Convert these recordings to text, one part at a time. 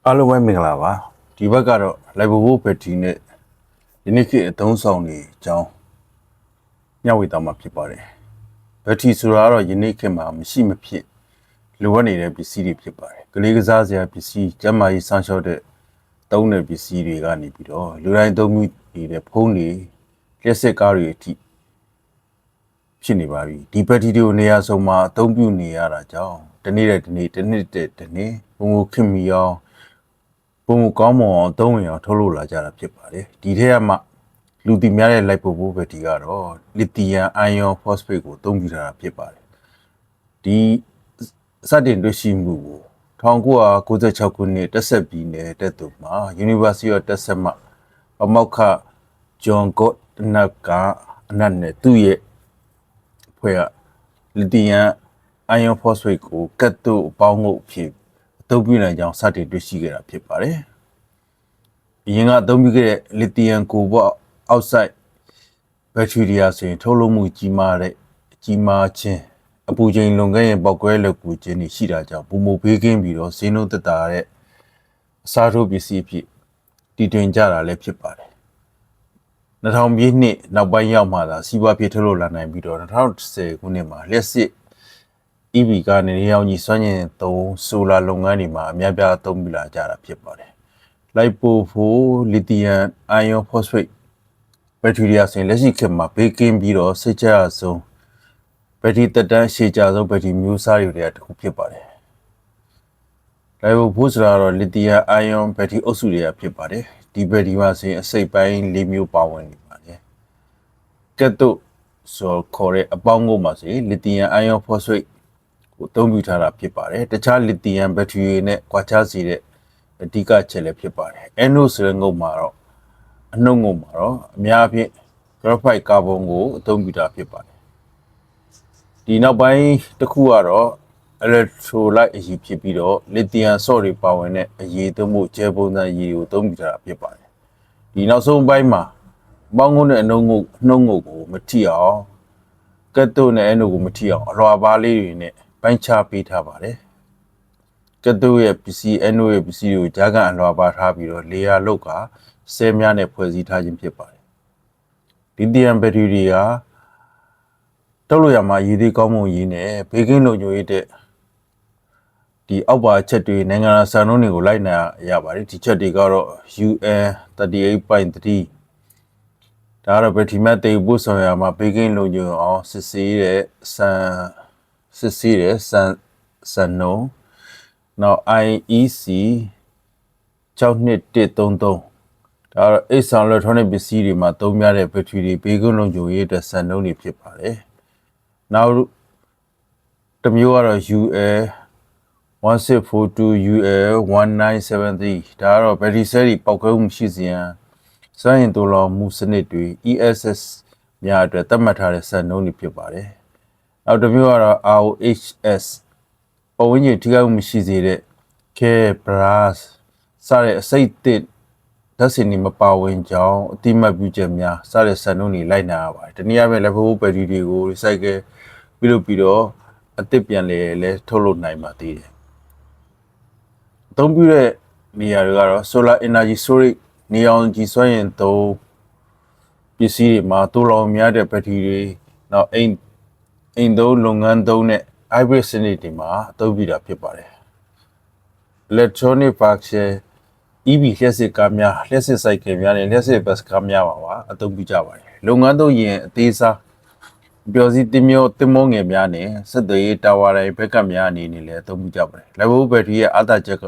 အားလုံးပဲမင်္ဂလာပါဒီဘက်ကတော့ live ဘိုးဘက်ထရီနဲ့ဒီနေ့ခေတ်အသုံးဆောင်နေအကြောင်းမျှဝေသွားမှာဖြစ်ပါတယ်ဘက်ထရီဆိုတာကတော့ယနေ့ခေတ်မှာမရှိမဖြစ်လိုအပ်နေတဲ့ပစ္စည်းတွေဖြစ်ပါတယ်ကလေးကစားစရာပစ္စည်းကျန်းမာရေးစောင့်ရှောက်တဲ့သုံးတဲ့ပစ္စည်းတွေကနေပြီးတော့လူတိုင်းသုံးမိနေတဲ့ဖုန်းတွေလျှက်စစ်ကားတွေအထိဖြစ်နေပါပြီဒီဘက်ထရီတွေကိုနေရာစုံမှာအသုံးပြုနေရတာကြောင့်တစ်နေ့တစ်နေ့ဘုံကိုခင်မီအောင်ပုံမကောင်းမွန်အောင်သုံးဝင်အောင်ထုတ်လုပ်လာကြတာဖြစ်ပါတယ်ဒီထက်ကမှလူသိများတဲ့လိုက်ပို့ဘက်ထရီကတော့လစ်သီယမ်အိုင်ယွန်ဖော့စဖေတ်ကိုသုံးပြထားတာဖြစ်ပါတယ်ဒီစတင်တွေ့ရှိမှုကို1996ခုနှစ်တက်ဆက်ပြည်နယ်တက်သူမှာ University of Texas မှာပမောက္ခဂျွန်ဂေါ့နတ်ကအနတ်နဲ့သူ့ရဲ့ဖွဲ့ကလစ်သီယမ်အိုင်ယွန်ဖော့စဖေတ်ကိုကတ်တို့အပေါင်းကိုဖြစ်အသုံးပြုနိုင်ကြောင်းစတင်တွေ့ရှိခဲ့တာဖြစ်ပါတယ်။အရင်ကအသုံးပြုခဲ့တဲ့လစ်သီယမ်ကိုဘော့အောက်ဆိုက်ဘက်ထရီတွေဆိုရင်ထုတ်လုပ်မှုကြီးမားခြင်းအပူချိန်လွန်ခဲ့ရင်ပောက်ကွဲလက်ကူခြင်းတွေရှိတာကြောင့်ပုံမဘေးကင်းပြီးတော့ဈေးနှုန်းသက်သာတဲ့အစားထိုးပစ္စည်းဖြစ်တည်တွင်ကြတာလည်းဖြစ်ပါတယ်။2000ပြည့်နှစ်နောက်ပိုင်းရောက်မှသာစီးပွားဖြစ်ထုတ်လုပ်လာနိုင်ပြီးတော့2010ခုနှစ်မှာလျှက်စစ် EV ကနေရောင်ကြီးစွမ်းအင်သုံးဆိုလာလုပ်ငန်းတွေမှာအများပြားသုံးပြလာကြတာဖြစ်ပါတယ်။လိုက်ပို့ဖို့လစ်သီယမ်အိုင်ယွန်ဖော့စဖေတ်ဘက်ထရီတွေဆိုရင်လက်ရှိခေတ်မှာဘေးကင်းပြီးတော့စိတ်ချရဆုံးဘက်ထရီတက်တန်းရှည်ကြာဆုံးဘက်ထရီမျိုးစားတွေတစ်ခုဖြစ်ပါတယ်။လိုက်ပို့ဖို့ဆိုတာတော့လစ်သီယမ်အိုင်ယွန်ဘက်ထရီအုပ်စုတွေကဖြစ်ပါတယ်။ဒီဘက်ထရီမှာဆိုရင်အစိတ်ပိုင်း၄မျိုးပါဝင်နေပါတယ်။ကတ်တို့ဆိုခေါ်တဲ့အပေါင်းကိုမှာဆိုရင်လစ်သီယမ်အိုင်ယွန်ဖော့စဖေတ်ကိုအသုံးပြုထားတာဖြစ်ပါတယ်တခြားလစ်သီယမ်ဘက်ထရီတွေနဲ့ကွာခြားစေတဲ့အဓိကချက်လည်းဖြစ်ပါတယ် anode ဆိုတဲ့ငုတ်မှာတော့အနှုတ်ငုတ်မှာတော့အများအားဖြင့် graphite carbon ကိုအသုံးပြုတာဖြစ်ပါတယ်ဒီနောက်ပိုင်းတစ်ခုကတော့ electrolyte အရည်ဖြစ်ပြီးတော့လစ်သီယမ် salt တွေပါဝင်တဲ့အရည်သုံးမှုကျဲပုံစံအရည်ကိုအသုံးပြုထားတာဖြစ်ပါတယ်ဒီနောက်ဆုံးပိုင်းမှာပေါင်းငုတ်နဲ့အနှုတ်ငုတ်ကိုမထိအောင်ကတ်တို့နဲ့ anode ကိုမထိအောင်အလွှာပါလေးတွေနဲ့ပိုင်းခြားပေးထားပါတယ်ကတ်တို့ရဲ့ပစ္စည်းအနိုရဲ့ပစ္စည်းကိုကြားကန်အလွှာပါထားပြီးတော့လေယာလောက်ကဆဲများနဲ့ဖွဲ့စည်းထားခြင်းဖြစ်ပါတယ်လစ်သီယမ်ဘက်ထရီတွေကထုတ်လို့ရမှာရည်သေးကောင်းမွန်ရေးနဲ့ဘေးကင်းလုံခြုံရေးတဲ့ဒီအောက်ပါချက်တွေနိုင်ငံစံနှုန်းတွေကိုလိုက်နာရပါတယ်ဒီချက်တွေကတော့ UN 38.3ဒါကတော့ဘက်ထရီမဲ့တေပို့ဆောင်ရမှာဘေးကင်းလုံခြုံအောင်စစ်ဆေးတဲ့စံနှုန်းနောက် IEC 62133ဒါကတော့အိတ်ဆောင် electronic ပစ္စည်းတွေမှာသုံးရတဲ့ဘက်ထရီတွေဘေးကင်းလုံခြုံရေးအတွက်စံနှုန်းတွေဖြစ်ပါတယ်နောက်တစ်မျိုးကတော့ UL 1642 UL 1973ဒါကတော့ဘက်ထရီဆဲတွေပောက်ကွဲမှုရှိစေရန်စွမ်းအင်တိုးလောင်မှုစနစ်တွေ ESS များအတွက်သတ်မှတ်ထားတဲ့စံနှုန်းတွေဖြစ်ပါတယ်နောက်တစ်မျိုးကတော့ ROHS ပဝန်းကျင်ထိခိုက်မှုမရှိစေတဲ့ brass စတဲ့အစိတ်တစ်ဓာတ်စင်တွေမပါဝင်ကြောင်းအတိမတ်ပြုချက်များစတဲ့စံနှုန်းတွေလိုက်နာရပါတယ်တနည်းအားဖြင့်လက်ဖို့ဘက်ထရီတွေကို recycle ပြုလုပ်ပြီးတော့အသစ်ပြန်လဲထုတ်လုပ်နိုင်ပါသေးတယ်အသုံးပြုတဲ့နေရာတွေကတော့ solar energy storage နေအောင်ကြည်စွမ်းအင်သုံးပစ္စည်းတွေမှာတိုးလောင်များတဲ့ဘက်ထရီတွေနောက်အိမ်သုံးလုပ်ငန်းသုံးနဲ့ hybrid စနစ်တွေမှာအသုံးပြုတာဖြစ်ပါတယ် electronic vehicle EV လျှက်စစ်ကားများလျှက်စစ်စိုက်ကယ်များနဲ့လျှက်စစ်ဘတ်ကားများပါအသုံးပြုကြပါတယ်လုပ်ငန်းသုံးရင်အသေးစားပျော်စီတင်မောငယ်များနဲ့ဆက်သွယ်ရေးတာဝါတိုင်းဘက်ကများအနေနဲ့လည်းအသုံးပြုကြပါတယ်လက်ဖို့ဘက်ထရီရဲ့အားသာချက်က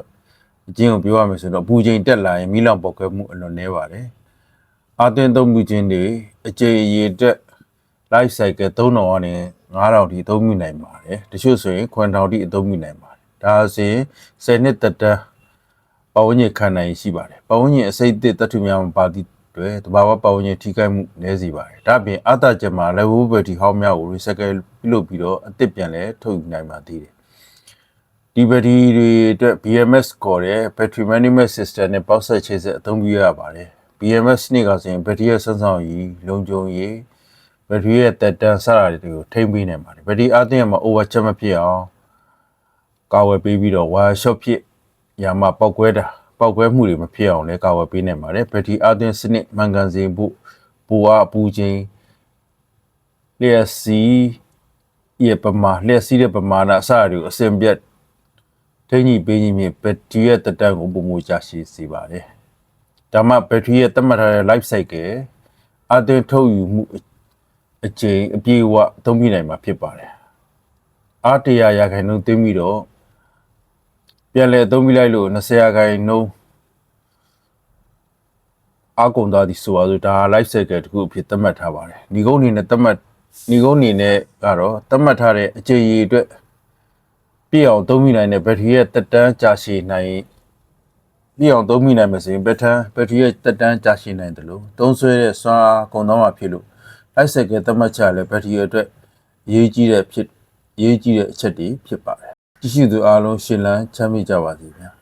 အချင်းကိုပြောရမယ်ဆိုတော့အပူချိန်တက်လာရင်မီးလောင်ပေါက်ကွဲမှုအလွန်နည်းပါတယ်အားသွင်းသုံးပြုခြင်းတွေအကျိအရေတက် life cycle 3000ကနေ9000ထိအသုံးပြုနိုင်ပါတယ်တချို့ဆိုရင်9000ထိအသုံးပြုနိုင်ပါတယ်ဒါဆိုရင်10နှစ်သက်တမ်းပတ်ဝန်းကျင်ခံနိုင်ရှိပါတယ်ပတ်ဝန်းကျင်အစိတ်အသစ်တတ်ထုများမပါသည့်အတွက်တဘာဝပတ်ဝန်းကျင်ထိခိုက်မှုနည်းစေပါတယ်ဒါ့အပြင်အတာချက်မှာ level ဘက်ထရီဟောင်းများကို recycle ပြုလုပ်ပြီးတော့အသစ်ပြန်လဲထုတ်ယူနိုင်ပါသေးတယ်ဒီဘက်ထရီတွေအတွက် BMS ခေါ်တဲ့ battery management system နဲ့ပေါက်ဆက်ချိတ်ဆက်အသုံးပြုရပါတယ် BMS နဲ့ကဆိုရင်ဘက်ထရီရဲ့စွမ်းဆောင်ရည်လုံခြုံရေးဘက်ထရီရဲ့တက်တန်းစတာတွေကိုထိမ့်ပေးနိုင်ပါတယ်ဘက်ထရီအသင်းမှာ overcharge မဖြစ်အောင်ကာဝယ်ပေးပြီးတော့ wire short ဖြစ်ရာမှာပောက်ကွဲတာ ပောက်ကွဲမှုတွေမဖြစ်အောင်လည်းကာဝယ်ပေးနိုင်ပါတယ်ဘက်ထရီအသွင်စနစ်မှန်ကန်စေဖို့ပူအားအပူချိန်လျှက်စီးရဲ့ပမာလျှက်စီးတဲ့ပမာဏအစအရာတွေကိုအစဉ်ပြတ်ထိန်းညှိပေးခြင်းဖြင့်ဘက်ထရီရဲ့တက်တန်းကိုပုံမူကြာရှည်စေပါတယ်ဒါမှဘက်ထရီရဲ့သတ်မှတ်ထားတဲ့ life cycle အသွင်ထုတ်ယူမှုအချိန်အပြည့်အဝသုံးပြနိုင်မှာဖြစ်ပါတယ်အား100ရာခိုင်နှုန်းသိမ်းပြီးတော့ပြန်လည်သုံးပြလိုက်လို့20ရာခိုင်နှုန်းအကုန်သားဒီဆိုပါစို့ဒါ life cycle တခုအဖြစ်သတ်မှတ်ထားပါတယ်ညီကုန်းအနေနဲ့ကတော့သတ်မှတ်ထားတဲ့အချိန်ရည်အတွက်ပြည့်အောင်သုံးပြနိုင်တဲ့ဘက်ထရီရဲ့တက်တန်းကြာရှည်နိုင်ပြည့်အောင်သုံးပြနိုင်မယ်ဆိုရင်ဘက်ထရီရဲ့တက်တန်းကြာရှည်နိုင်တယ်လို့သုံးဆွဲတဲ့စွမ်းအားကုန်သွားမှာဖြစ်လို့ life cycle သတ်မှတ်ချက်လည်းဘက်ထရီအတွက်အရေးကြီးတဲ့အချက်တွေဖြစ်ပါတယ်ကြည့်ရှုသူအားလုံးရှင်လန်းချမ်းမြေ့ကြပါစေဗျာ